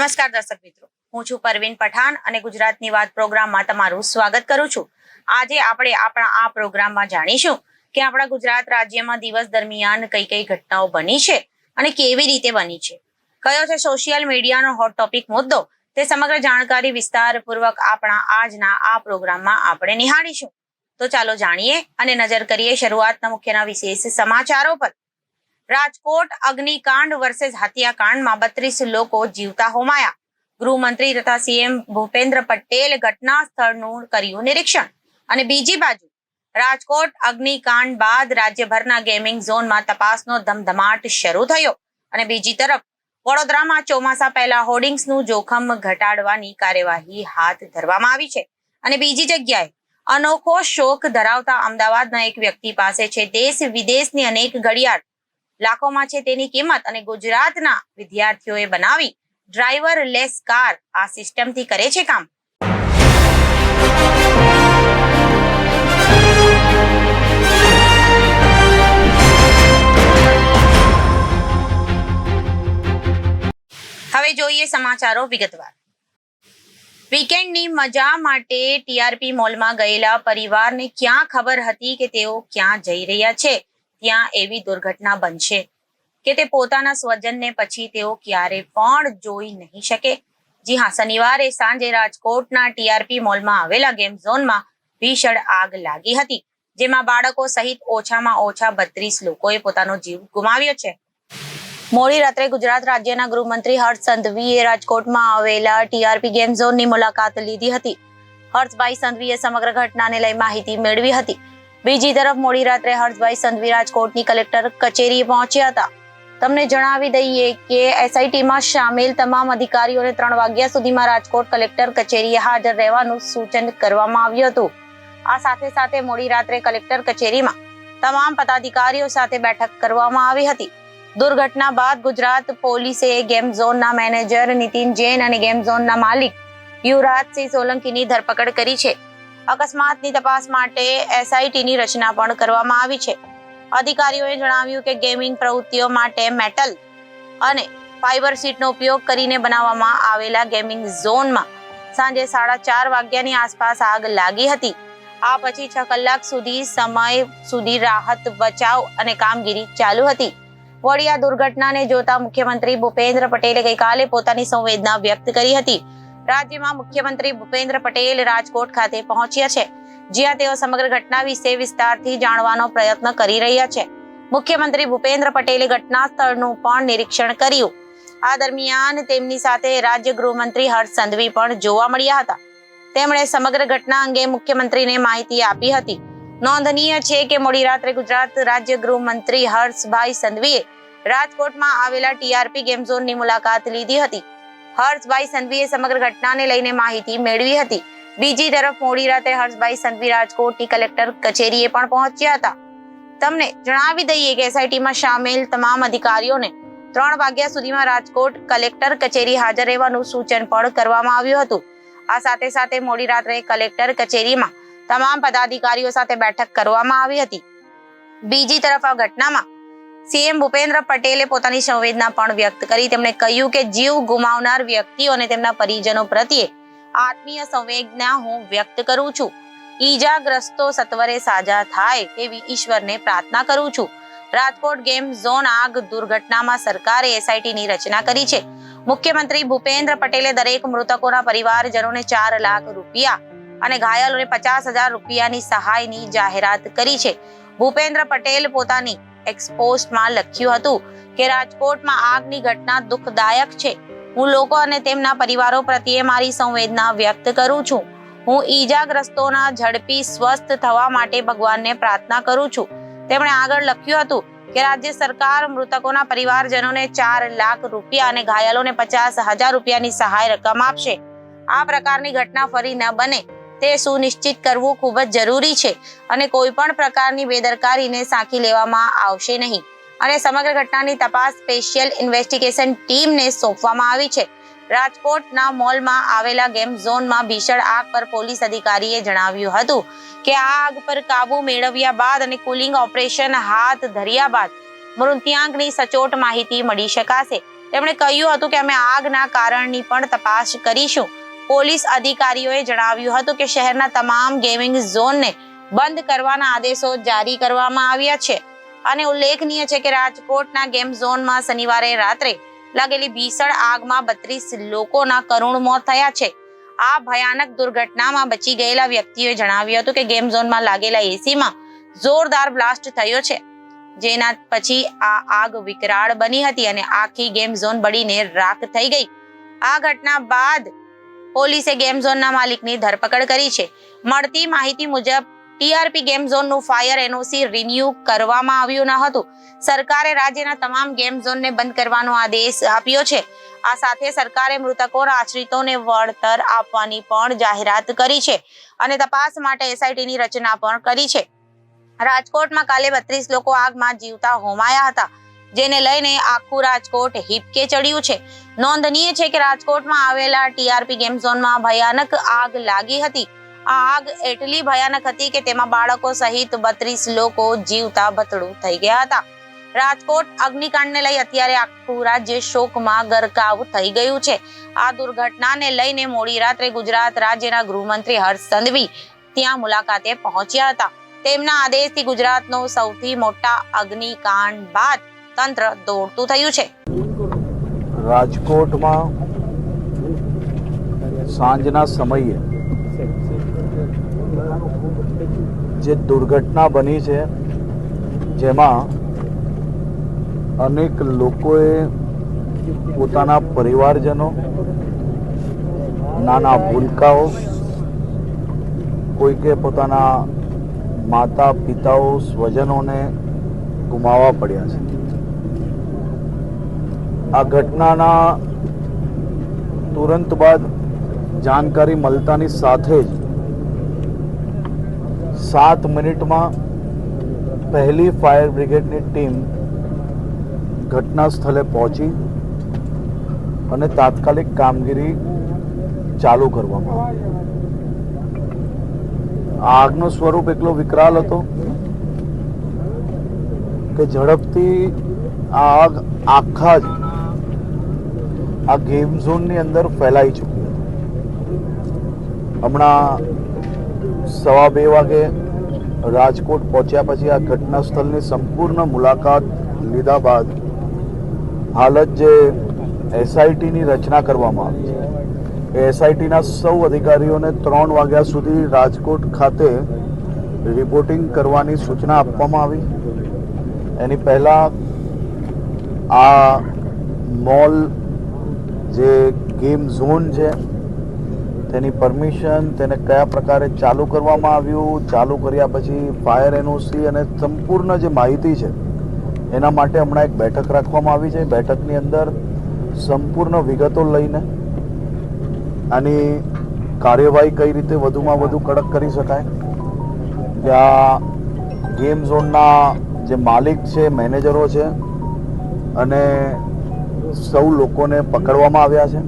નમસ્કાર દર્શક મિત્રો, હું છું પરવીન પઠાણ અને ગુજરાતની વાત પ્રોગ્રામમાં તમારું સ્વાગત કરું છું. આજે આપણે આપણા આ પ્રોગ્રામમાં જાણીશું કે આપણા ગુજરાત રાજ્યમાં દિવસ દરમિયાન કઈ કઈ ઘટનાઓ બની છે અને કેવી રીતે બની છે, કયો છે સોશિયલ મીડિયાનો હોટ ટોપિક મુદ્દો, તે સમગ્ર જાણકારી વિસ્તારપૂર્વક આપણા આજના આ પ્રોગ્રામમાં આપણે નિહાળીશું. તો ચાલો જાણીએ અને નજર કરીએ શરૂઆતના મુખ્યના વિશેષ સમાચારો પર. રાજકોટ અગ્નિકાંડ વર્સેસ હત્યાકાંડમાં 32 લોકો જીવતા હોમાયા. ગૃહમંત્રી તથા સીએમ ભૂપેન્દ્ર પટેલ ઘટના સ્થળનું કર્યું નિરીક્ષણ. અને બીજી બાજુ રાજકોટ અગ્નિકાંડ બાદ રાજ્યભરના ગેમિંગ ઝોનમાં તપાસનો ધમધમાટ શરૂ થયો અને બીજી તરફ વડોદરામાં ચોમાસા પહેલા હોર્ડિંગ્સનું જોખમ ઘટાડવાની કાર્યવાહી હાથ ધરવામાં આવી છે. અને બીજી જગ્યાએ અનોખો શોખ ધરાવતા અમદાવાદના એક વ્યક્તિ પાસે છે દેશ વિદેશની અનેક ઘડિયાળ, લાખોમાં છે તેની કિંમત, અને ગુજરાતના વિદ્યાર્થીઓએ બનાવી ડ્રાઈવર લેસ કાર આ સિસ્ટમથી કરે છે કામ. હવે જોઈએ સમાચારો વિગતવાર. વીકેન્ડની મજા માટે ટીઆરપી મોલમાં ગયેલા પરિવારને ક્યાં ખબર હતી કે તેઓ ક્યાં જઈ રહ્યા છે, ત્યાં એવી દુર્ઘટના બનશે કે તે પોતાના સ્વજનને પછી તેઓ ક્યારે પણ જોઈ નહીં શકે. જી હા, શનિવારે સાંજે રાજકોટના ટીઆરપી મોલમાં આવેલા ગેમ ઝોનમાં ભીષણ આગ લાગી હતી, જેમાં બાળકો સહિત ઓછામાં ઓછા 32 લોકોએ પોતાનો જીવ ગુમાવ્યો છે. મોડી રાત્રે ગુજરાત રાજ્યના ગૃહમંત્રી હર્ષ સંઘવીએ રાજકોટમાં આવેલા ટીઆરપી ગેમ ઝોનની મુલાકાત લીધી હતી. હર્ષભાઈ સંઘવીએ સમગ્ર ઘટનાને લઈ માહિતી મેળવી હતી. બીજી તરફ મોડી રાત્રે હર્ષભાઈ સંઘવી રાજકોટની કલેક્ટર કચેરીએ પહોંચ્યા હતા. તમને જણાવી દઈએ કે એસઆઈટીમાં સામેલ તમામ અધિકારીઓને 3 વાગ્યા સુધીમાં રાજકોટ કલેક્ટર કચેરીએ હાજર રહેવાનું સૂચન કરવામાં આવ્યું હતું. આ સાથે સાથે મોડી રાત્રે કલેક્ટર કચેરીમાં તમામ પદાધિકારીઓ સાથે બેઠક કરવામાં આવી હતી. દુર્ઘટના બાદ ગુજરાત પોલીસે ગેમ ઝોનના મેનેજર નીતિન જૈન અને ગેમ ઝોનના માલિક યુવરાજસિંહ સોલંકીની ધરપકડ કરી છે. અકસ્માતની તપાસ માટે એસઆઈટીની રચના પણ કરવામાં આવી છે. અધિકારીઓએ જણાવ્યું કે ગેમિંગ પ્રવૃત્તિઓ માટે મેટલ અને ફાઇબર શીટનો ઉપયોગ કરીને બનાવવામાં આવેલા ગેમિંગ ઝોનમાં સાંજે 4:30 વાગ્યાની આસપાસ આગ લાગી હતી. આ પછી 6 કલાક સુધી રાહત બચાવ અને કામગીરી ચાલુ હતી. વળી આ દુર્ઘટનાને જોતા મુખ્યમંત્રી ભૂપેન્દ્ર પટેલે ગઈકાલે પોતાની સંવેદના વ્યક્ત કરી હતી. રાજ્યમાં મુખ્યમંત્રી ભૂપેન્દ્ર પટેલ રાજકોટ ખાતે પહોંચ્યા છે, જ્યાં તેઓ સમગ્ર ઘટના વિશે વિસ્તારથી જાણવાનો પ્રયત્ન કરી રહ્યા છે. મુખ્યમંત્રી ભૂપેન્દ્ર પટેલે ઘટના સ્થળનું પણ નિરીક્ષણ કર્યું. આ દરમિયાન તેમની સાથે રાજ્ય ગૃહમંત્રી હર્ષ સંઘવી પણ જોવા મળ્યા હતા. તેમણે સમગ્ર ઘટના અંગે મુખ્યમંત્રીને માહિતી આપી હતી. નોંધનીય છે કે મોડી રાત્રે ગુજરાત રાજ્ય ગૃહમંત્રી હર્ષભાઈ સંઘવીએ રાજકોટમાં આવેલા ટીઆરપી ગેમ ઝોનની મુલાકાત લીધી હતી. હર્ષભાઈ સંઘવીએ સમગ્ર ઘટનાને લઈને માહિતી મેળવી હતી. બીજી તરફ મોડી રાત્રે હર્ષભાઈ સંઘવી રાજકોટની કલેક્ટર કચેરીએ પણ પહોંચ્યા હતા. તમને જણાવી દઈએ કે એસઆઈટીમાં સામેલ તમામ અધિકારીઓને 3 વાગ્યા સુધીમાં રાજકોટ કલેક્ટર કચેરી હાજર રહેવાનું સૂચન પણ કરવામાં આવ્યું હતું. આ સાથે સાથે મોડી રાત્રે કલેક્ટર કચેરીમાં તમામ પદાધિકારીઓ સાથે બેઠક કરવામાં આવી હતી. બીજી તરફ આ ઘટનામાં સીએમ ભૂપેન્દ્ર પટેલે પોતાની સંવેદના પણ વ્યક્ત કરી. તેમણે કહ્યું કે જીવ ગુમાવનાર વ્યક્તિઓ અને તેમના પરિજનો પ્રત્યે આત્મીય સંવેદના હું વ્યક્ત કરું છું. ઈજાગ્રસ્તો સત્વરે સાજા થાય તેવી ઈશ્વરને પ્રાર્થના કરું છું. રાજકોટ ગેમ ઝોન આગ દુર્ઘટનામાં સરકારે એસઆઈટીની રચના કરી છે. મુખ્યમંત્રી ભૂપેન્દ્ર પટેલે દરેક મૃતકોના પરિવારજનોને 4 લાખ રૂપિયા અને ઘાયલોને 50,000 રૂપિયાની સહાયની જાહેરાત કરી છે. ભૂપેન્દ્ર પટેલ પોતાની એક્સપોસ્ટમાં લખ્યું હતું કે રાજકોટમાં આગની ઘટના દુઃખદાયક છે. હું લોકો અને તેમના પરિવારો પ્રત્યે મારી સંવેદના વ્યક્ત કરું છું. હું ઈજાગ્રસ્તોના ઝડપી સ્વસ્થ થવા માટે ભગવાનને પ્રાર્થના કરું છું. તેમણે આગળ લખ્યું હતું કે રાજ્ય સરકાર મૃતકોના પરિવારજનોને 4 લાખ રૂપિયા અને ઘાયલોને 50,000 રૂપિયાની સહાય રકમ આપશે. આ પ્રકારની ઘટના ફરી ન બને તે સુનિશ્ચિત કરવું ખૂબ જ જરૂરી છે અને કોઈ પણ પ્રકારની બેદરકારીને સાંખી લેવામાં આવશે નહીં અને સમગ્ર ઘટનાની તપાસ સ્પેશિયલ ઇન્વેસ્ટિગેશન ટીમને સોંપવામાં આવી છે. રાજકોટના મોલમાં આવેલા ગેમ ઝોનમાં ભીષણ આગ પર પોલીસ અધિકારીએ જણાવ્યું હતું કે આ આગ પર કાબુ મેળવ્યા બાદ અને કુલિંગ ઓપરેશન હાથ ધર્યા બાદ મૃત્યાંકની સચોટ માહિતી મળી શકાશે. તેમણે કહ્યું હતું કે અમે આગના કારણની પણ તપાસ કરીશું. પોલીસ અધિકારીઓએ જણાવ્યું હતું કે શહેરના તમામ ગેમિંગ ઝોનને બંધ કરવાના આદેશો જારી કરવામાં આવ્યા છે અને ઉલ્લેખનીય છે કે રાજકોટના ગેમ ઝોનમાં શનિવારે રાત્રે લાગેલી ભીષણ આગમાં 32 લોકોના કરુણ મોત થયા છે. આ ભયાનક દુર્ઘટનામાં બચી ગયેલા વ્યક્તિઓએ જણાવ્યું હતું કે ગેમ ઝોનમાં લાગેલા એસીમાં જોરદાર બ્લાસ્ટ થયો છે, જેના પછી આ આગ વિકરાળ બની હતી અને આખી ગેમ ઝોન બળીને રાખ થઈ ગઈ. આ ઘટના બાદ પોલીસે ગેમ ઝોનના માલિકની ધરપકડ કરી છે. મળતી માહિતી મુજબ ટીઆરપી ગેમ ઝોનનું ફાયર એનઓસી રિન્યુ કરવામાં આવ્યું ન હતું. સરકારે રાજ્યના તમામ ગેમ ઝોનને બંધ કરવાનો આદેશ આપ્યો છે. આ સાથે સરકારે મૃતકોના આશ્રિતોને વળતર આપવાની પણ જાહેરાત કરી છે અને તપાસ માટે એસઆઈટીની રચના પણ કરી છે. રાજકોટમાં કાલે 32 લોકો આગમાં જીવતા હોમાયા હતા, જેને લઈને આખું રાજકોટ હિપકે ચડ્યું છે. નોંધનીય છે કે રાજકોટમાં આવેલા ટીઆરપી ગેમ ઝોનમાં ભયાનક આગ લાગી હતી. આ આગ એટલી ભયાનક હતી કે તેમાં બાળકો સહિત 32 લોકો જીવતા ભતડું થઈ ગયા હતા. રાજકોટ અગ્નિકાંડને લઈ અત્યારે આખું રાજ્ય શોકમાં ગરકાવ થઈ ગયું છે. આ દુર્ઘટનાને લઈને મોડી રાત્રે ગુજરાત રાજ્યના ગૃહમંત્રી હર્ષ સંઘવી ત્યાં મુલાકાતે પહોંચ્યા હતા. તેમના આદેશથી ગુજરાતનો સૌથી મોટા અગ્નિકાંડ બાદ તંત્ર દોડતું થયું છે. રાજકોટમાં સાંજના સમયે જે દુર્ઘટના બની છે, જેમાં અનેક લોકોએ પોતાના પરિવારજનો, નાના ભૂલકાઓ, કોઈકે પોતાના માતા પિતાઓ, સ્વજનોને ગુમાવવા પડ્યા છે. આ ઘટનાના તુરંત બાદ જાણકારી મળતાની સાથે જ 7 મિનિટમાં પહેલી ફાયર બ્રિગેડની ટીમ ઘટના સ્થળે પહોંચી અને તાત્કાલિક કામગીરી ચાલુ કરવામાં આવી. આગનું સ્વરૂપ એટલો વિકરાળ હતો કે ઝડપથી આ આગ આખા જ આ ગેમ ઝોનની અંદર ફેલાઈ ચૂકી હતી. હમણાં 2:15 વાગે રાજકોટ પહોંચ્યા પછી આ ઘટના સ્થળની સંપૂર્ણ મુલાકાત લીધા બાદ હાલ જ જે એસઆઈટીની રચના કરવામાં આવી છે, એ એસઆઈટીના સૌ અધિકારીઓને 3 વાગ્યા સુધી રાજકોટ ખાતે રિપોર્ટિંગ કરવાની સૂચના આપવામાં આવી. એની પહેલાં આ મોલ જે ગેમ ઝોન છે તેની પરમિશન, તેને કયા પ્રકારે ચાલુ કરવામાં આવ્યું, ચાલુ કર્યા પછી ફાયર એનઓસી અને સંપૂર્ણ જે માહિતી છે એના માટે હમણાં એક બેઠક રાખવામાં આવી છે. બેઠકની અંદર સંપૂર્ણ વિગતો લઈને આની કાર્યવાહી કઈ રીતે વધુમાં વધુ કડક કરી શકાય, ત્યાં ગેમ ઝોનના જે માલિક છે, મેનેજરો છે અને સૌ લોકોને પકડવામાં આવ્યા છે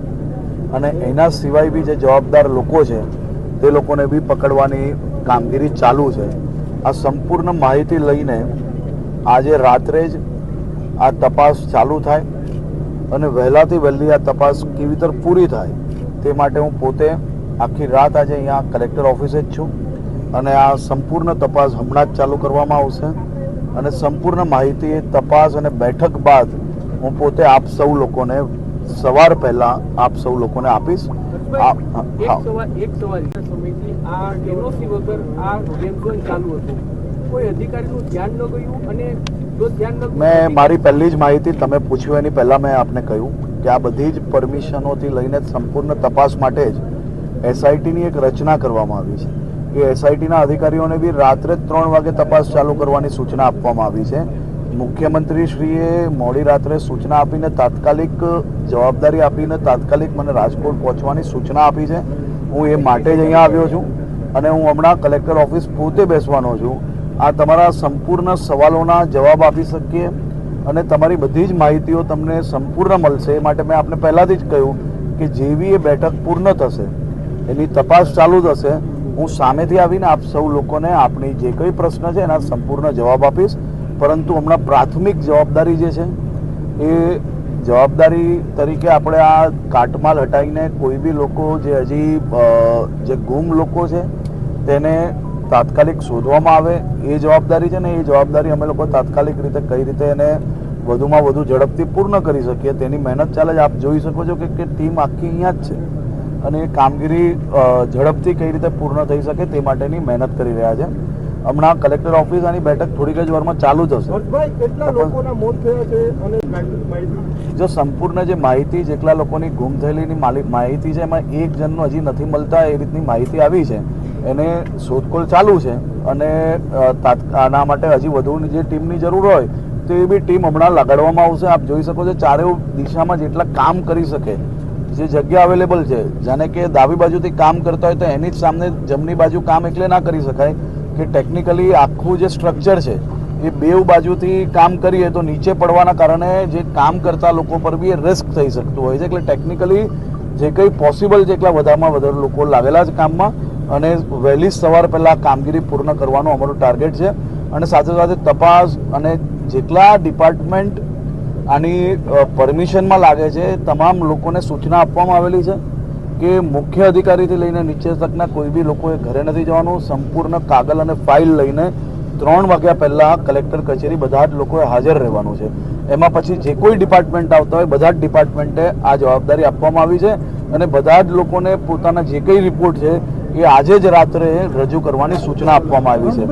અને એના સિવાય બી જે જવાબદાર લોકો છે તે લોકોને બી પકડવાની કામગીરી ચાલુ છે. આ સંપૂર્ણ માહિતી લઈને આજે રાત્રે જ આ તપાસ ચાલુ થાય અને વહેલાથી વહેલી આ તપાસ કેવી રીતે પૂરી થાય તે માટે હું પોતે આખી રાત આજે અહીંયા કલેક્ટર ઓફિસે જ છું અને આ સંપૂર્ણ તપાસ હમણાં જ ચાલુ કરવામાં આવશે અને સંપૂર્ણ માહિતી તપાસ અને બેઠક બાદ હું પોતે આપ સૌ લોકોને સવાર પહેલા આપ સૌ લોકોને આપીશ. એક સવાલ સમયથી આ એનઓસી વગર આ ગેમ ઝોન ચાલુ હતું, કોઈ અધિકારીનું ધ્યાન ન ગયું અને જો ધ્યાન ન, મેં મારી પહેલી જ માહિતી તમે પૂછ્યું એની પહેલાં મેં આપને કહ્યું કે આ બધી જ પરમિશનોથી લઈને સંપૂર્ણ તપાસ માટે જ એસઆઈટીની એક રચના કરવામાં આવી છે. એ એસઆઈટીના અધિકારીઓને બી રાત્રે 3 વાગે તપાસ ચાલુ કરવાની સૂચના આપવામાં આવી છે. મુખ્યમંત્રીશ્રીએ મોડી રાત્રે સૂચના આપીને તાત્કાલિક જવાબદારી આપીને તાત્કાલિક મને રાજકોટ પહોંચવાની સૂચના આપી છે. હું એ માટે જ અહીંયા આવ્યો છું અને હું હમણાં કલેક્ટર ઓફિસ પોતે બેસવાનો છું. આ તમારા સંપૂર્ણ સવાલોના જવાબ આપી શકીએ અને તમારી બધી જ માહિતીઓ તમને સંપૂર્ણ મળશે. એ માટે મેં આપને પહેલાંથી જ કહ્યું કે જેવી એ બેઠક પૂર્ણ થશે, એની તપાસ ચાલુ થશે, હું સામેથી આવીને આપ સૌ લોકોને આપણી જે કંઈ પ્રશ્ન છે એના સંપૂર્ણ જવાબ આપીશ. પરંતુ હમણાં પ્રાથમિક જવાબદારી જે છે એ જવાબદારી તરીકે આપણે આ કાટમાલ હટાવીને કોઈ બી લોકો જે હજી જે ગુમ લોકો છે તેને તાત્કાલિક શોધવામાં આવે એ જવાબદારી છે ને. એ જવાબદારી અમે લોકો તાત્કાલિક રીતે કઈ રીતે એને વધુમાં વધુ ઝડપથી પૂર્ણ કરી શકીએ તેની મહેનત ચાલે છે. આપ જોઈ શકો છો કે ટીમ આખી અહીંયા જ છે અને એ કામગીરી ઝડપથી કઈ રીતે પૂર્ણ થઈ શકે તે માટેની મહેનત કરી રહ્યા છે. હમણાં કલેક્ટર ઓફિસ આની બેઠક થોડીક જ વારમાં ચાલુ થશે. જો સંપૂર્ણ જે માહિતી જેટલા લોકોની ગુમ થયેલીની માહિતી છે એમાં એક જણનું હજી નથી મળતા એ રીતની માહિતી આવી છે. એને શોધખોળ ચાલુ છે અને આના માટે હજી વધુ જે ટીમની જરૂર હોય તો એ બી ટીમ હમણાં લગાડવામાં આવશે. આપ જોઈ શકો છો ચારે દિશામાં જેટલા કામ કરી શકે જે જગ્યા અવેલેબલ છે, જાણે કે ડાબી બાજુથી કામ કરતા હોય તો એની જ સામે જમણી બાજુ કામ એટલે ના કરી શકાય કે ટેકનિકલી આખું જે સ્ટ્રક્ચર છે એ બેઉ બાજુથી કામ કરીએ તો નીચે પડવાના કારણે જે કામ કરતા લોકો પર બી એ રિસ્ક થઈ શકતું હોય છે. એટલે ટેકનિકલી જે કંઈ પોસિબલ છે એટલા વધારેમાં વધારે લોકો લાગેલા છે કામમાં અને વહેલી સવાર પહેલાં કામગીરી પૂર્ણ કરવાનું અમારું ટાર્ગેટ છે. અને સાથે સાથે તપાસ અને જેટલા ડિપાર્ટમેન્ટ આની પરમિશનમાં લાગે છે તમામ લોકોને સૂચના આપવામાં આવેલી છે કે મુખ્ય અધિકારીથી લઈને નીચે તકના કોઈ બી લોકોએ ઘરે નથી જવાનું. સંપૂર્ણ કાગળ અને ફાઇલ લઈને 3 વાગ્યા પહેલાં કલેક્ટર કચેરી બધા જ લોકોએ હાજર રહેવાનું છે. એમાં પછી જે કોઈ ડિપાર્ટમેન્ટ આવતા હોય બધા જ ડિપાર્ટમેન્ટે આ જવાબદારી આપવામાં આવી છે અને બધા જ લોકોને પોતાના જે કંઈ રિપોર્ટ છે એ આજે જ રાત્રે રજૂ કરવાની સૂચના આપવામાં આવી છે.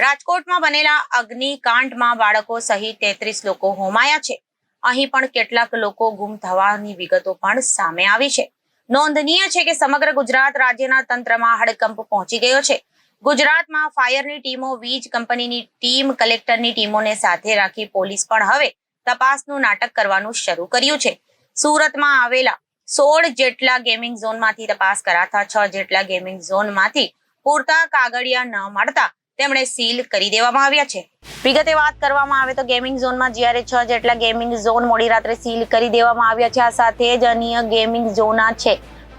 રાજકોટમાં બનેલા અગ્નિકાંડમાં બાળકો સહિત 33 લોકો હોમાયા છે. અહીં પણ કેટલાક લોકો ગુમ થવાની વિગતો પણ સામે આવી છે. નોંધનીય છે કે સમગ્ર ગુજરાત રાજ્યના તંત્રમાં હડકંપ પહોંચી ગયો છે. ગુજરાતમાં ફાયરની ટીમો, વીજ કંપનીની ટીમ, કલેક્ટરની ટીમોને સાથે રાખી પોલીસ પણ હવે તપાસનું નાટક કરવાનું શરૂ કર્યું છે. સુરતમાં આવેલા 16 જેટલા ગેમિંગ ઝોનમાંથી તપાસ કરાતા 6 જેટલા ગેમિંગ ઝોનમાંથી પૂરતા કાગળિયા ન મળતા તેમણે સીલ કરી દેવામાં આવ્યા છે. વિગતે વાત કરવામાં આવે તો ગેમિંગ ઝોનમાં જ્યારે 6 જેટલા ગેમિંગ ઝોન મોડી રાત્રે સીલ કરી દેવામાં આવ્યા છે. આ સાથે જ અન્ય ગેમિંગ ઝોન છે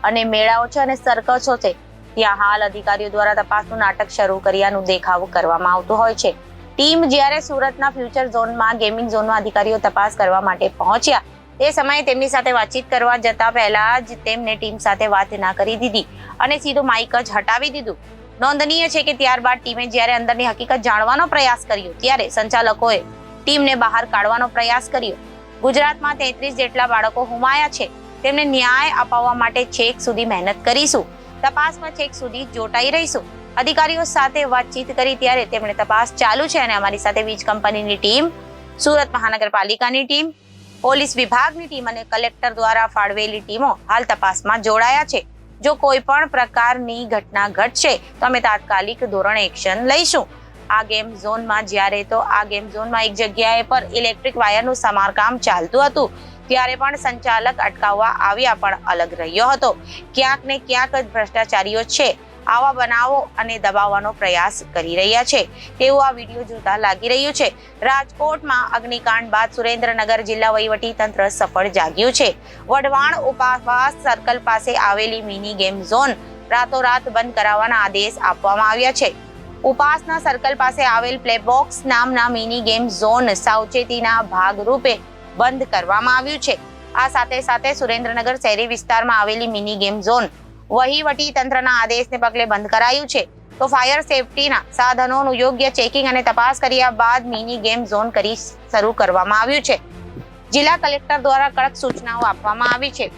અને મેળાઓ છે અને સર્કસો છે ત્યાં હાલ અધિકારીઓ દ્વારા તપાસનું નાટક શરૂ કર્યાનું દેખાવ કરવામાં આવતું હોય છે. ટીમ જ્યારે સુરતના ફ્યુચર ઝોનમાં ગેમિંગ ઝોનમાં અધિકારીઓ તપાસ કરવા માટે પહોંચ્યા તે સમયે તેમની સાથે વાતચીત કરવા જતા પહેલા જ તેમને ટીમ સાથે વાત ના કરી દીધી અને સીધું માઇક જ હટાવી દીધું. નોંધનીય છે કે ત્યારબાદ ટીમે જ્યારે અંદરની હકીકત જાણવાનો પ્રયાસ કર્યો ત્યારે સંચાલકોએ ટીમને બહાર કાઢવાનો પ્રયાસ કર્યો. ગુજરાતમાં 33 જેટલા બાળકો હોમાયા છે. તેમને ન્યાય અપાવવા માટે છેક સુધી મહેનત કરીશું. તપાસમાં છેક સુધી જોટાઈ રહીશું. અધિકારીઓ સાથે વાતચીત કરી ત્યારે તેમણે તપાસ ચાલુ છે અને અમારી સાથે વીજ કંપનીની ટીમ, સુરત મહાનગરપાલિકાની ટીમ, પોલીસ વિભાગની ટીમ અને કલેક્ટર દ્વારા ફાળવેલી ટીમો હાલ તપાસમાં જોડાયા છે. જો કોઈ પણ પ્રકારની ઘટના ઘટશે તો અમે તાત્કાલિક ધોરણે એક્શન લઈશું. આ ગેમ ઝોનમાં એક જગ્યાએ પર ઇલેક્ટ્રિક વાયરનું સમારકામ ચાલતું હતું ત્યારે પણ સંચાલક અટકાવવા આવ્યા પણ અલગ રહ્યો હતો. ક્યાંક ને ક્યાંક જ ભ્રષ્ટાચારીઓ છે આવા બનાવો અને દબાવવાનો પ્રયાસ કરી રહ્યા છે તેવું આ વિડીયો જોતા લાગી રહ્યું છે. રાજકોટમાં અગ્નિકાંડ બાદ સુરેન્દ્રનગર જિલ્લા વહીવટી તંત્ર સફળ જાગ્યું છે. વઢવાણ ઉપવાસ સર્કલ પાસે આવેલી મિની ગેમ ઝોન રાતોરાત બંધ કરાવવાના આદેશ આપવામાં આવ્યા છે. ઉપાસના સર્કલ પાસે આવેલ પ્લેબોક્સ નામના મિની ગેમ ઝોન સાવચેતીના ભાગરૂપે બંધ કરવામાં આવ્યું છે. આ સાથે સાથે સુરેન્દ્રનગર શહેરી વિસ્તારમાં આવેલી મિની ગેમ ઝોન વહીવટી તંત્રના આદેશને પગલે બંધ કરાયું છે. તો ફાયર સેફટીના સાધનોનું યોગ્ય ચેકિંગ અને તપાસ કર્યા બાદ મિની ગેમ ઝોન શરૂ કરવામાં આવ્યું છે. જિલ્લા કલેક્ટર દ્વારા કડક સૂચનાઓ આપવામાં આવી છે.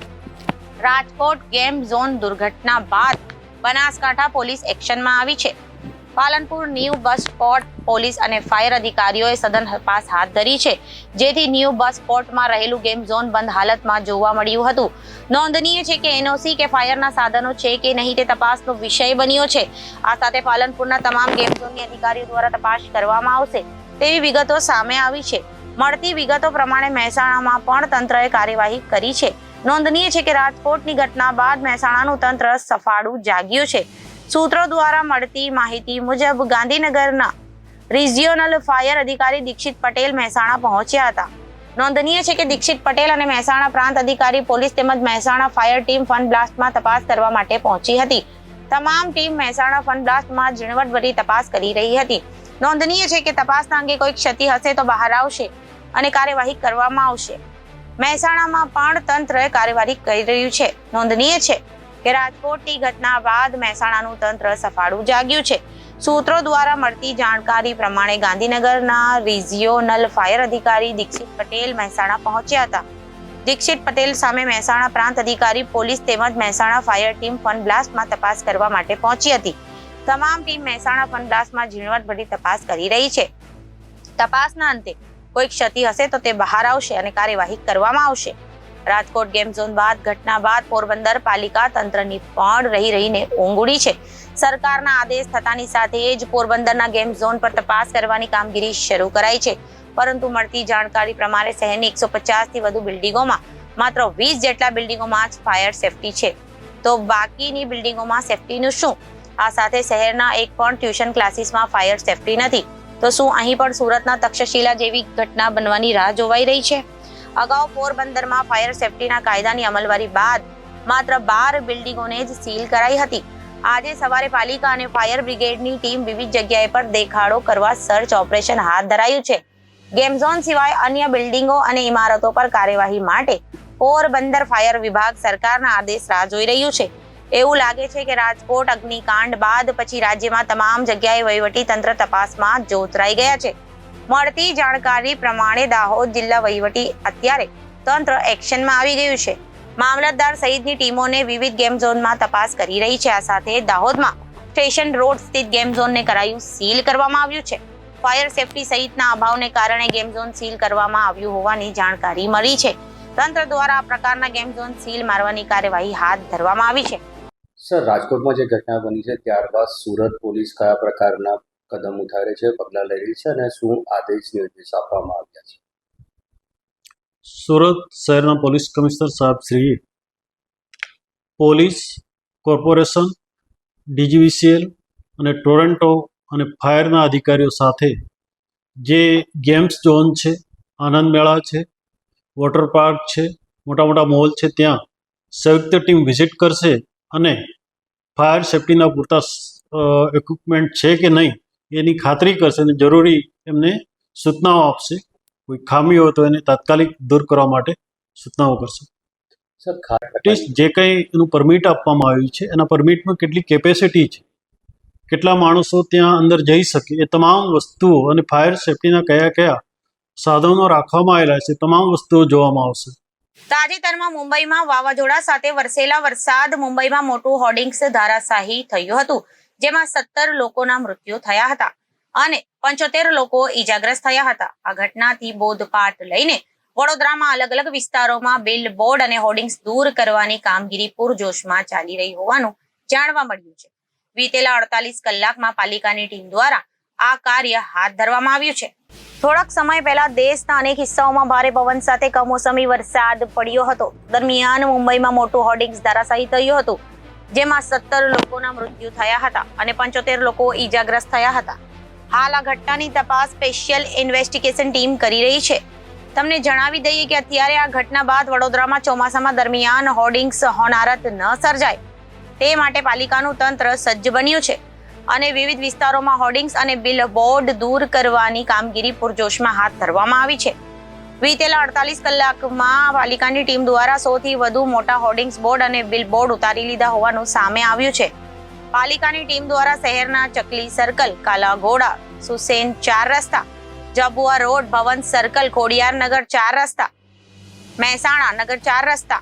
રાજકોટ ગેમ ઝોન દુર્ઘટના બાદ બનાસકાંઠા પોલીસ એક્શનમાં આવી છે. પાલનપુર ન્યૂ બસ સ્પોટ પોલીસ અને ફાયર અધિકારીઓએ સઘન તપાસ હાથ ધરી છે જેથી ન્યૂ બસ સ્પોટમાં રહેલું ગેમ ઝોન બંધ હાલતમાં જોવા મળ્યું હતું. નોંધનીય છે કે એનઓસી કે ફાયરના સાધનો છે કે નહીં તે તપાસનો વિષય બન્યો છે. આ સાથે પાલનપુરના તમામ ગેમ ઝોનની અધિકારીઓ દ્વારા તપાસ કરવામાં આવશે તેવી વિગતો સામે આવી છે. મળતી વિગતો પ્રમાણે મહેસાણામાં પણ તંત્રએ કાર્યવાહી કરી છે. નોંધનીય છે કે રાજકોટની ઘટના બાદ મહેસાણાનું તંત્ર સફાળું જાગ્યું છે. સૂત્રો દ્વારા મળતી માહિતી મુજબ ગાંધીનગરના રિજિયોનલ ફાયર અધિકારી દીક્ષિત પટેલ મહેસાણા પહોંચ્યા હતા. નોંધનીય છે કે દીક્ષિત પટેલ અને મહેસાણા પ્રાંત અધિકારી પોલીસ તેમજ મહેસાણા ફાયર ટીમ ફન બ્લાસ્ટમાં તપાસ કરવા માટે પહોંચી હતી. તમામ ટીમ મહેસાણા ફન બ્લાસ્ટમાં ઝીણવટભરી તપાસ કરી રહી હતી. નોંધનીય છે કે તપાસના અંગે કોઈ ક્ષતિ હશે તો બહાર આવશે અને કાર્યવાહી કરવામાં આવશે. મહેસાણામાં પણ તંત્ર કાર્યવાહી કરી રહ્યું છે. નોંધનીય છે કે રાજકોટની ઘટના બાદ મહેસાણાનું તંત્ર સફાળું જાગ્યું છે. સૂત્રો દ્વારા મળતી જાણકારી પ્રમાણે ગાંધીનગરના રિજિયોનલ ફાયર અધિકારી દીક્ષિત પટેલ મહેસાણા પહોંચ્યા હતા. દીક્ષિત પટેલ સામે મહેસાણા પ્રાંત અધિકારી પોલીસ તેમજ મહેસાણા ફાયર ટીમ ફન બ્લાસ્ટમાં તપાસ કરવા માટે પહોંચી હતી. તમામ ટીમ મહેસાણા ફન બ્લાસ્ટમાં ઝીણવટભરી તપાસ કરી રહી છે. તપાસના અંતે કોઈ ક્ષતિ હશે તો તે બહાર આવશે અને કાર્યવાહી કરવામાં આવશે. રાજકોટ ગેમ ઝોન બાદ ઘટના બાદ પોરબંદર પાલિકા તંત્રની પણ રહીને ઊંઘ ઉડી છે. સરકારના આદેશ થતાની સાથે જ પોરબંદરના ગેમ ઝોન પર તપાસ કરવાની કામગીરી શરૂ કરાઈ છે. પરંતુ મળતી જાણકારી પ્રમાણે શહેરની 150 થી વધુ બિલ્ડિંગોમાં માત્ર 20 જેટલા બિલ્ડિંગોમાં જ ફાયર સેફટી છે, તો બાકીની બિલ્ડિંગોમાં સેફટીનું શું? આ સાથે શહેરના એક પણ ટ્યુશન ક્લાસીસમાં ફાયર સેફટી નથી. તો શું અહીં પણ સુરતના તક્ષશિલા જેવી ઘટના બનવાની રાહ જોવાઈ રહી છે? અગાઉ પોરબંદરમાં ફાયર સેફટીના કાયદાની અમલવારી બાદ માત્ર 12 બિલ્ડિંગોને જ સીલ કરાઈ હતી. આજે સવારે પાલિકા અને ફાયર બ્રિગેડની ટીમ વિવિધ જગ્યાએ પર દેખાડો કરવા સર્ચ ઓપરેશન હાથ ધરાયું છે. ગેમ ઝોન સિવાય અન્ય બિલ્ડિંગો અને ઇમારતો પર કાર્યવાહી માટે પોરબંદર ફાયર વિભાગ સરકારના આદેશ રાહ જોઈ રહ્યું છે. એવું લાગે છે કે રાજકોટ અગ્નિકાંડ બાદ પછી રાજ્યમાં તમામ જગ્યાએ વહીવટી તંત્ર તપાસમાં જોતરાઈ ગયા છે. મળતી જાણકારી પ્રમાણે દાહોદ જિલ્લા વહીવટી અત્યારે તંત્ર એક્શનમાં આવી ગયું છે. મામલતદાર સહિતની ટીમોને વિવિધ ગેમ ઝોનમાં તપાસ કરી રહી છે. આ સાથે દાહોદમાં સ્ટેશન રોડ સ્થિત ગેમ ઝોનને કરાયું સીલ કરવામાં આવ્યું છે. ફાયર સેફટી સહિતના અભાવને કારણે ગેમ ઝોન સીલ કરવામાં આવ્યું હોવાની જાણકારી મળી છે. તંત્ર દ્વારા આ પ્રકારના ગેમ ઝોન સીલ મારવાની કાર્યવાહી હાથ ધરવામાં આવી છે. સર, રાજકોટમાં જે ઘટના બની છે ત્યારબાદ સુરત પોલીસ કયા પ્રકારના કદમ ઉઠાવી રહી છે, પગલાં લઈ રહી છે અને શું આદેશ નિર્દેશ આપવામાં આવ્યા છે? સુરત શહેરના પોલીસ કમિશનર સાહેબ શ્રીએ પોલીસ કોર્પોરેશન, DGVCL અને ટોરન્ટો અને ફાયરના અધિકારીઓ સાથે જે ગેમ્સ ઝોન છે, આનંદ મેળા છે, વોટર પાર્ક છે, મોટા મોટા મોલ છે, ત્યાં સંયુક્ત ટીમ વિઝિટ કરશે અને ફાયર સેફટીના પૂરતા ઇક્વિપમેન્ટ છે કે નહીં એની ખાતરી કરશે અને જરૂરી એમને સૂચનાઓ આપશે. કોઈ ખામી હોય તો એને તાત્કાલિક દૂર કરવા માટે સૂચનાઓ કરશે. સર, જે કંઈ એનું પરમિટ આપવામાં આવ્યું છે એના પરમિટમાં કેટલી કેપેસિટી છે, કેટલા માણસો ત્યાં અંદર જઈ શકે, એ તમામ વસ્તુઓ અને ફાયર સેફટીના કયા કયા સાધનો રાખવામાં આવેલા છે તમામ વસ્તુઓ જોવામાં આવશે. તાજેતરમાં મુંબઈમાં વાવાઝોડા સાથે વરસેલા વરસાદ મુંબઈમાં મોટું હોર્ડિંગ્સ ધરાશાયી થયું હતું, જેમાં 17 લોકોના મૃત્યુ થયા હતા અને 75 લોકો ઈજાગ્રસ્ત થયા હતા. આ ઘટનાથી બોધપાઠ લઈને વડોદરામાં અલગ અલગ વિસ્તારોમાં બિલ બોર્ડ અને હોર્ડિંગ્સ દૂર કરવાની કામગીરી પૂરજોશમાં ચાલી રહી હોવાનું જાણવા મળ્યું છે. વીતેલા 48 કલાકમાં પાલિકાની ટીમ દ્વારા આ કાર્ય હાથ ધરવામાં આવ્યું છે. થોડાક સમય પહેલા દેશના અનેક હિસ્સાઓમાં ભારે પવન સાથે કમોસમી વરસાદ પડ્યો હતો. દરમિયાન મુંબઈમાં મોટું હોર્ડિંગ્સ ધરાશાયી થયું હતું, જેમાં 17 લોકોના મૃત્યુ થયા હતા અને 75 લોકો ઈજાગ્રસ્ત થયા હતા. હાલ આ ઘટનાની તપાસ સ્પેશિયલ ઇન્વેસ્ટિગેશન ટીમ કરી રહી છે. તમને જણાવી દઈએ કે અત્યારે આ ઘટના બાદ વડોદરામાં ચોમાસામાં દરમિયાન હોર્ડિંગ્સ હોનારત ન સર્જાય તે માટે પાલિકાનું તંત્ર સજ્જ બન્યું છે અને વિવિધ વિસ્તારોમાં હોર્ડિંગ્સ અને બિલબોર્ડ દૂર કરવાની કામગીરી પૂરજોશમાં હાથ ધરવામાં આવી છે. વીતેલા 48 કલાકમાં પાલિકાની ટીમ દ્વારા 100 થી વધુ મોટા હોર્ડિંગ્સ બોર્ડ અને બિલબોર્ડ ઉતારી લીધા હોવાનું સામે આવ્યું છે. પાલિકાની ટીમ દ્વારા શહેરના ચકલી સર્કલ, કાલાઘોડા, સુસેન 4 રસ્તા, જબુઆ રોડ, ભવન સર્કલ, ખોડિયાર નગર 4 રસ્તા, મહેસાણા નગર 4 રસ્તા,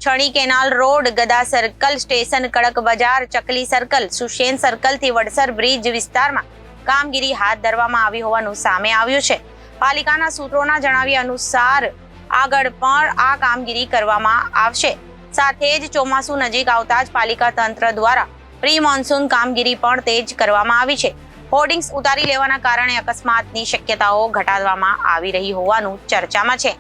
છણી કેનાલ રોડ, ગદા સર્કલ, સ્ટેશન કડક બજાર, ચકલી સર્કલ, સુશેન સર્કલ થી વડસર બ્રિજ વિસ્તારમાં કામગીરી હાથ ધરવામાં આવી હોવાનું સામે આવ્યું છે. પાલિકાના સૂત્રોના જણાવ્યા અનુસાર આગળ પણ આ કામગીરી કરવામાં આવશે. સાથે જ ચોમાસું નજીક આવતા જ પાલિકા તંત્ર દ્વારા પ્રી મોન્સૂન કામગીરી પણ તેજ કરવામાં આવી છે. હોર્ડિંગ્સ ઉતારી લેવાના કારણે અકસ્માતની શક્યતાઓ ઘટાડવામાં આવી રહી હોવાનું ચર્ચામાં છે.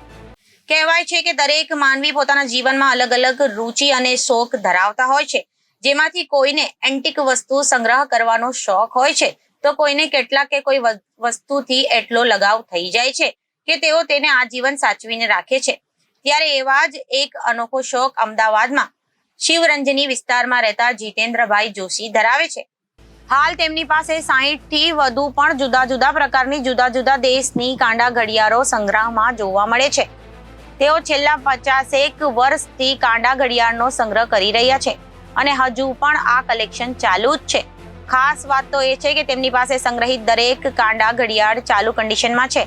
કહેવાય છે કે દરેક માનવી પોતાના જીવનમાં અલગ અલગ રુચિ અને શોખ ધરાવતા હોય છે, જેમાંથી કોઈને એન્ટિક વસ્તુ સંગ્રહ કરવાનો શોખ હોય છે, તો કોઈને કેટલાક કે કોઈ વસ્તુથી એટલો લગાવ થઈ જાય છે કે તેઓ તેને આજીવન સાચવીને રાખે છે. ત્યારે એવા જ એક અનોખો શોખ અમદાવાદમાં શિવરંજની વિસ્તારમાં રહેતા જીતેન્દ્રભાઈ જોશી ધરાવે છે. હાલ તેમની પાસે 60 થી વધુ પણ જુદા જુદા પ્રકારની જુદા જુદા દેશની કાંડા ઘડિયાળો સંગ્રહમાં જોવા મળે છે. તેઓ છેલ્લા 50 વર્ષથી કાંડા ઘડિયાળનો સંગ્રહ કરી રહ્યા છે અને હજુ પણ આ કલેક્શન ચાલુ જ છે. ખાસ વાત તો એ છે કે તેમની પાસે સંગ્રહિત દરેક કાંડા ઘડિયાળ ચાલુ કન્ડિશનમાં છે.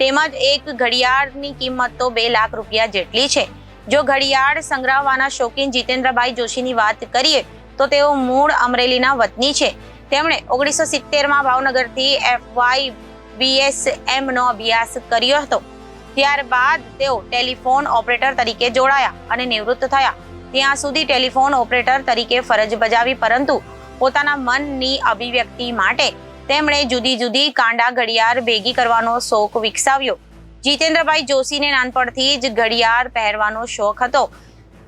તેમજ એક ઘડિયાળની કિંમત તો 2 લાખ રૂપિયા જેટલી છે. જો ઘડિયાળ સંગ્રહવાના શોખીન જીતેન્દ્રભાઈ જોશીની વાત કરીએ તો તેઓ મૂળ અમરેલીના વતની છે. તેમણે 1970માં ભાવનગરથી FY BSM નો અભ્યાસ કર્યો હતો. ત્યારબાદ તેઓ ટેલિફોન ઓપરેટર તરીકે જોડાયા અને નિવૃત્ત થયા. ત્યાં સુધી ટેલિફોન ઓપરેટર તરીકે ફરજ બજાવી, પરંતુ પોતાના મનની અભિવ્યક્તિ માટે તેમણે જુદી જુદી કાંડા ઘડિયાળ ભેગી કરવાનો શોખ વિકસાવ્યો. જીતેન્દ્રભાઈ જોશીને નાનપણથી જ ઘડિયાળ પહેરવાનો શોખ હતો.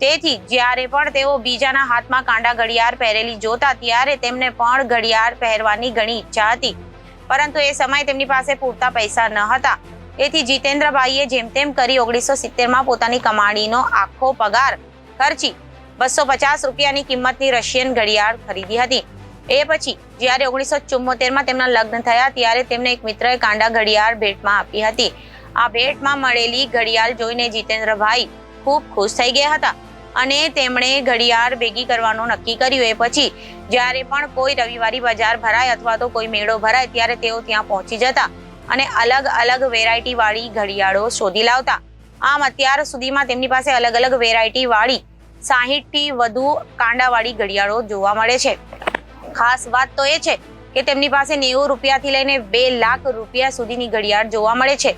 તેથી જ્યારે પણ તેઓ બીજાના હાથમાં કાંડા ઘડિયાળ પહેરેલી જોતા ત્યારે તેમને પણ ઘડિયાળ પહેરવાની ઘણી ઈચ્છા હતી, પરંતુ એ સમયે તેમની પાસે પૂરતા પૈસા ન હતા. તેથી જીતેન્દ્રભાઈએ જેમ તેમ કરી 1970માં પોતાની કમાણીનો આખો પગાર ખર્ચી 250 રૂપિયાની કિંમતની રશિયન ઘડિયાળ ખરીદી હતી. એ પછી જ્યારે 1974માં તેમના લગ્ન થયા ત્યારે તેમને એક મિત્રએ કાંડા ઘડિયાળ ભેટમાં આપી હતી. આ ભેટમાં મળેલી ઘડિયાળ જોઈને જીતેન્દ્રભાઈ ખૂબ ખુશ થઈ ગયા હતા અને તેમણે ઘડિયાળ ભેગી કરવાનું નક્કી કર્યું. એ પછી જ્યારે પણ કોઈ રવિવારી બજાર ભરાય અથવા તો કોઈ મેળો ભરાય ત્યારે તેઓ ત્યાં પહોંચી જતા અને અલગ અલગ વેરાયટી વાળી ઘડિયાળો શોધી લાવતા. આમ અત્યાર સુધીમાં તેમની પાસે અલગ અલગ વેરાયટી વાળી 60 થી વધુ કાંડાવાળી ઘડિયાળો જોવા મળે છે. ખાસ વાત તો એ છે કે તેમની પાસે 90 રૂપિયાથી લઈને 2 લાખ રૂપિયા સુધીની ઘડિયાળ જોવા મળે છે.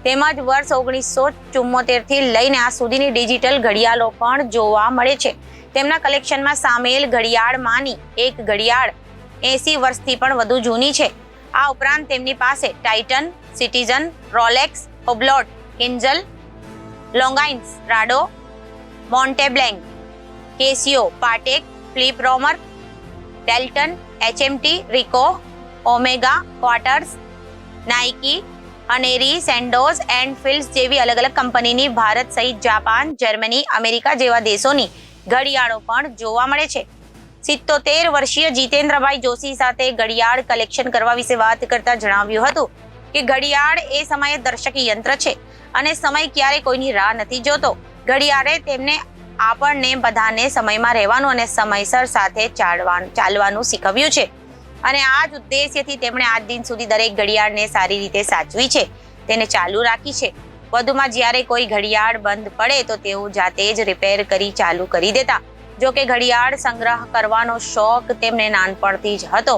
તેમજ વર્ષ 1974 થી લઈને આ સુધીની ડિજિટલ ઘડિયાળો પણ જોવા મળે છે. તેમના કલેક્શનમાં સામેલ ઘડિયાળમાંની એક ઘડિયાળ 80 વર્ષથી પણ વધુ જૂની છે. આ ઉપરાંત તેમની પાસે ટાઇટન, સિટીઝન, રોલેક્સ, હોબ્લોટ, કિન્ઝલ, Longines, Rado, Montblanc, Casio, Patek, Philippe Roamer, ડેલ્ટન, HMT, રિકો, ઓમેગા, ક્વાર્ટર્સ, નાઇકી, અનેરી, સેન્ડોઝ એન્ડ ફિલ્ડ્સ જેવી અલગ અલગ કંપનીની ભારત સહિત જાપાન, જર્મની, અમેરિકા જેવા દેશોની ઘડિયાળો પણ જોવા મળે છે. 77 વર્ષીય જીતેન્દ્રભાઈ જોશી સાથે ઘડિયાળ કલેક્શન કરવા વિશે વાત કરતા જણાવ્યું હતું કે ઘડિયાળ એ સમયે દર્શક યંત્ર છે અને સમય ક્યારે કોઈની રાહ નથી જોતો. ઘડિયાળે તેમને આપણને બધાને સમયમાં રહેવાનું અને સમયસર સાથે ચાલવાનું શીખવ્યું છે અને આ જ ઉદ્દેશ્યથી તેમણે આજ દિન સુધી દરેક ઘડિયાળને સારી રીતે સાચવી છે, તેને ચાલુ રાખી છે. વધુમાં જ્યારે કોઈ ઘડિયાળ બંધ પડે તો તેઓ જાતે જ રિપેર કરી ચાલુ કરી દેતા. જો કે ઘડિયાળ સંગ્રહ કરવાનો શોખ તેમને નાનપણથી જ હતો.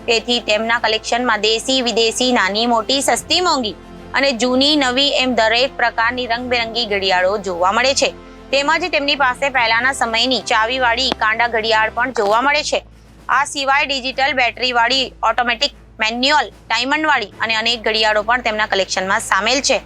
તેથી તેમના કલેક્શનમાં દેશી, વિદેશી, નાની મોટી, સસ્તી મોંઘી અને જૂની નવી એમ દરેક પ્રકારની રંગબેરંગી ઘડિયાળો જોવા મળે છે. તેમજ તેમની પાસે પહેલાના સમયની ચાવીવાળી કાંડા ઘડિયાળ પણ જોવા મળે છે. આ સિવાય ડિજિટલ બેટરીવાળી, ઓટોમેટિક, મેન્યુઅલ, ડાયમંડવાળી અને અનેક ઘડિયાળો પણ તેમના કલેક્શનમાં સામેલ છે.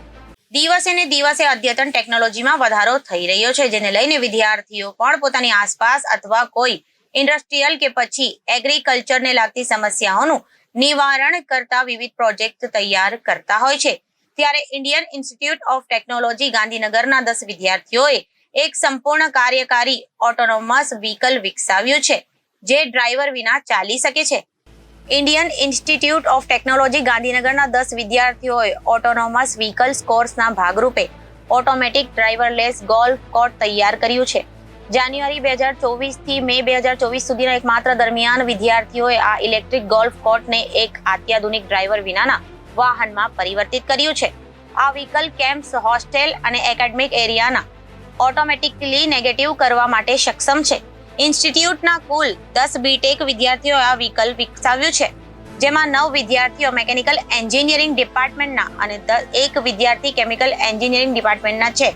દિવસે ને દિવસે અદ્યતન ટેકનોલોજીમાં વધારો થઈ રહ્યો છે, જેને લઈને વિદ્યાર્થીઓ પણ પોતાની આસપાસ અથવા કોઈ ઇન્ડસ્ટ્રીયલ કે પછી એગ્રીકલ્ચરને લાગતી સમસ્યાઓનું નિવારણ કરતા વિવિધ પ્રોજેક્ટ તૈયાર કરતા હોય છે. ત્યારે ઇન્ડિયન ઇન્સ્ટિટ્યૂટ ઓફ ટેકનોલોજી ગાંધીનગરના 10 વિદ્યાર્થીઓએ એક સંપૂર્ણ કાર્યકારી ઓટોનોમસ વ્હીકલ વિકસાવ્યું છે, જે ડ્રાઈવર વિના ચાલી શકે છે. ઇન્ડિયન ઇન્સ્ટિટ્યૂટ ઓફ ટેકનોલોજી ગાંધીનગરના 10 વિદ્યાર્થીઓએ ઓટોનોમસ વ્હીકલ્સ કોર્સના ભાગરૂપે ઓટોમેટિક ડ્રાઈવરલેસ ગોલ્ફ કોર્ટ તૈયાર કર્યું છે. જાન્યુઆરી 2024 થી મે 2024 સુધીના એકમાત્ર દરમિયાન વિદ્યાર્થીઓએ આ ઇલેક્ટ્રિક ગોલ્ફ કોર્ટને એક અત્યાધુનિક ડ્રાઈવર વિનાના વાહનમાં પરિવર્તિત કર્યું છે. આ વ્હીકલ કેમ્પ્સ, હોસ્ટેલ અને એકેડેમિક એરિયાના ઓટોમેટિકલી નેગેટિવ કરવા માટે સક્ષમ છે. ઇન્સ્ટિટ્યૂટના કુલ 10 બીટેક વિદ્યાર્થીઓએ આ વ્હીકલ વિકસાવ્યું છે, જેમાં 9 વિદ્યાર્થીઓ મિકેનિકલ એન્જિનિયરિંગ ડિપાર્ટમેન્ટના અને 1 વિદ્યાર્થી કેમિકલ એન્જિનિયરિંગ ડિપાર્ટમેન્ટના છે.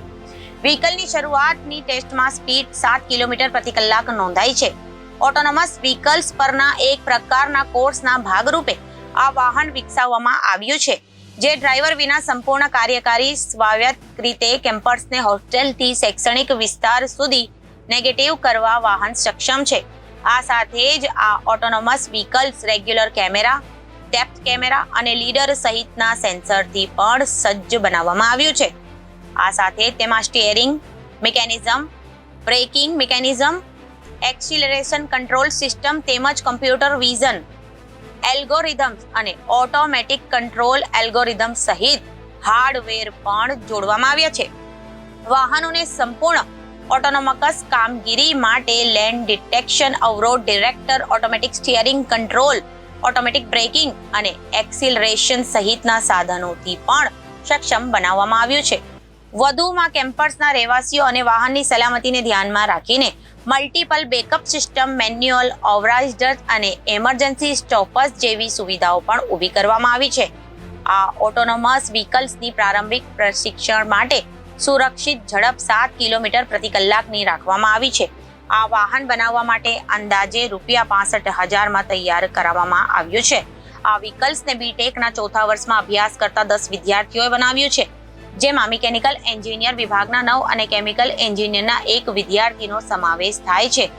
વ્હીકલની શરૂઆતની ટેસ્ટમાં સ્પીડ 7 કિલોમીટર પ્રતિ કલાક નોંધાઈ છે. ઓટોનોમસ વ્હીકલ્સ પરના એક પ્રકારના કોર્સના ભાગરૂપે આ વાહન વિકસાવવામાં આવ્યું છે, જે ડ્રાઈવર વિના સંપૂર્ણ કાર્યકારી સ્વાયત્ત રીતે કેમ્પસને હોસ્ટેલથી શૈક્ષણિક વિસ્તાર સુધી નેગેટિવ કરવા વાહન સક્ષમ છે. આ સાથે જ આ autonomous vehicles regular camera, depth camera અને લીડર સહિતના સેન્સરથી પણ સજ્જ બનાવવામાં આવ્યું છે. આ સાથે તેમાં steering mechanism, braking mechanism, acceleration control system તેમજ કમ્પ્યુટર વિઝન એલ્ગોરિધમ્સ અને ઓટોમેટિક કંટ્રોલ એલ્ગોરિધમ સહિત હાર્ડવેર પણ જોડવામાં આવ્યા છે. વાહનોને સંપૂર્ણ ઓટોનોમસ કામગીરી માટે લેન ડિટેક્શન, અવરોધ detector, automatic steering control, automatic braking અને એક્સિલરેશન સહિતના સાધનોથી પણ સક્ષમ બનાવવામાં આવ્યું છે. વધુમાં કેમ્પસના રહેવાસીઓ અને વાહનની સલામતીને ધ્યાનમાં રાખીને મલ્ટિપલ બેકઅપ સિસ્ટમ, મેન્યુઅલ ઓવરરાઇડર અને એમરજન્સી સ્ટોપર્સ જેવી સુવિધાઓ પણ ઊભી કરવામાં આવી છે. આ ઓટોનોમસ વ્હીકલ્સની પ્રારંભિક પ્રશિક્ષણ માટે સુરક્ષિત ઝડપ 7 કિલોમીટર પ્રતિ કલાકની રાખવામાં આવી છે. આ વાહન બનાવવા માટે અંદાજે ₹65,000 તૈયાર કરાવવામાં આવ્યું છે. આ વ્હીકલ્સને બીટેકના 4થા વર્ષમાં અભ્યાસ કરતા 10 વિદ્યાર્થીઓએ બનાવ્યું છે, જેમાં મિકેનિકલ એન્જિનિયર વિભાગના 9 અને કેમિકલ એન્જિનિયરના 1 વિદ્યાર્થીનો સમાવેશ થાય છે.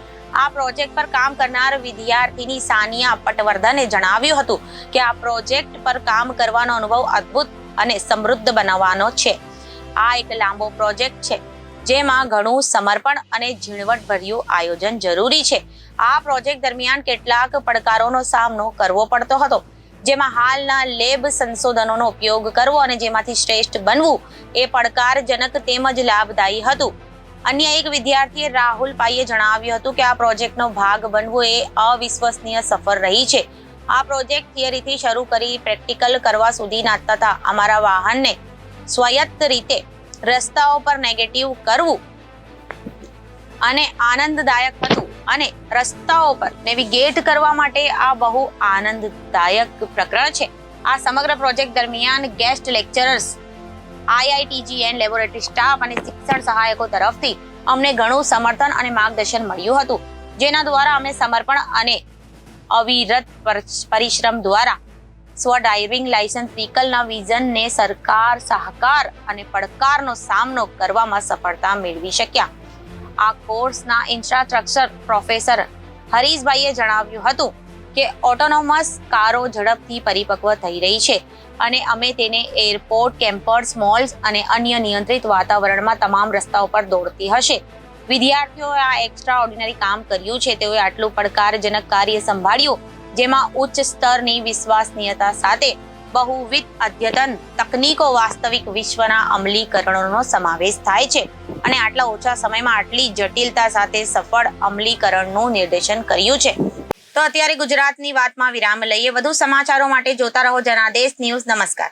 આ પ્રોજેક્ટ પર કામ કરનાર વિદ્યાર્થીની સાનિયા પટવર્ધને જણાવ્યું હતું કે આ પ્રોજેક્ટ પર કામ કરવાનો અનુભવ અદ્ભુત અને સમૃદ્ધ બનાવવાનો છે. આ એક લાંબો પ્રોજેક્ટ છે, જેમાં ઘણું સમર્પણ અને ઝીણવટભર્યું આયોજન જરૂરી છે. આ પ્રોજેક્ટ દરમિયાન કેટલાક પડકારોનો સામનો કરવો પડતો હતો, જેમાં હાલના લેબ સંશોધનોનો ઉપયોગ કરવો અને જેમાંથી શ્રેષ્ઠ બનવું એ પડકારજનક તેમજ લાભદાયી હતું. અન્ય એક વિદ્યાર્થીએ રાહુલ પાઈએ જણાવ્યું હતું કે આ પ્રોજેક્ટનો ભાગ બનવું એ અવિશ્વસનીય સફર રહી છે. આ પ્રોજેક્ટ થિયરીથી શરૂ કરી પ્રેક્ટિકલ કરવા સુધીના તથા અમારા વાહનને સ્વાયત્ત રીતે રસ્તાઓ પર નેગેટિવ કરવું અને આનંદદાયક હતું અને રસ્તાઓ પર નેવિગેટ કરવા માટે આ બહુ આનંદદાયક પ્રકરણ છે. આ સમગ્ર પ્રોજેક્ટ દરમિયાન ગેસ્ટ લેક્ચરર્સ, IITGN લેબોરેટરી સ્ટાફ અને શિક્ષણ સહાયકો તરફથી અમને ઘણું સમર્થન અને માર્ગદર્શન મળ્યું હતું, જેના દ્વારા અમે સમર્પણ અને અવિરત પરિશ્રમ દ્વારા સ્વ ડ્રાઇવિંગ લાયસન્સ વ્હીકલના વિઝનને સરકાર, સહકાર અને પડકારનો સામનો કરવામાં સફળતા મેળવી શક્યા. આ કોર્સના ઇન્સ્ટ્રક્ટર પ્રોફેસર હરીશભાઈએ જણાવ્યું હતું કે ઓટોનોમસ કારો ઝડપથી પરિપક્વ થઈ રહી છે અને અમે તેને એરપોર્ટ, કેમ્પસ, મોલ્સ અને અન્ય નિયંત્રિત વાતાવરણમાં તમામ રસ્તાઓ પર દોડતી હશે. વિદ્યાર્થીઓએ આ એક્સ્ટ્રા ઓર્ડિનરી કામ કર્યું છે. તેઓએ આટલું પડકારજનક કાર્ય સંભાળ્યું, જેમાં ઉચ્ચ સ્તરની વિશ્વસનીયતા સાથે બહુવિધ અદ્યતન તકનીકો, વાસ્તવિક વિશ્વના અમલીકરણોનો સમાવેશ થાય છે અને આટલા ઓછા સમયમાં આટલી જટિલતા સાથે સફળ અમલીકરણનું નિર્દેશન કર્યું છે. તો અત્યારે ગુજરાતની વાતમાં વિરામ લઈએ. વધુ સમાચારો માટે જોતા રહો જનાદેશ ન્યૂઝ. નમસ્કાર.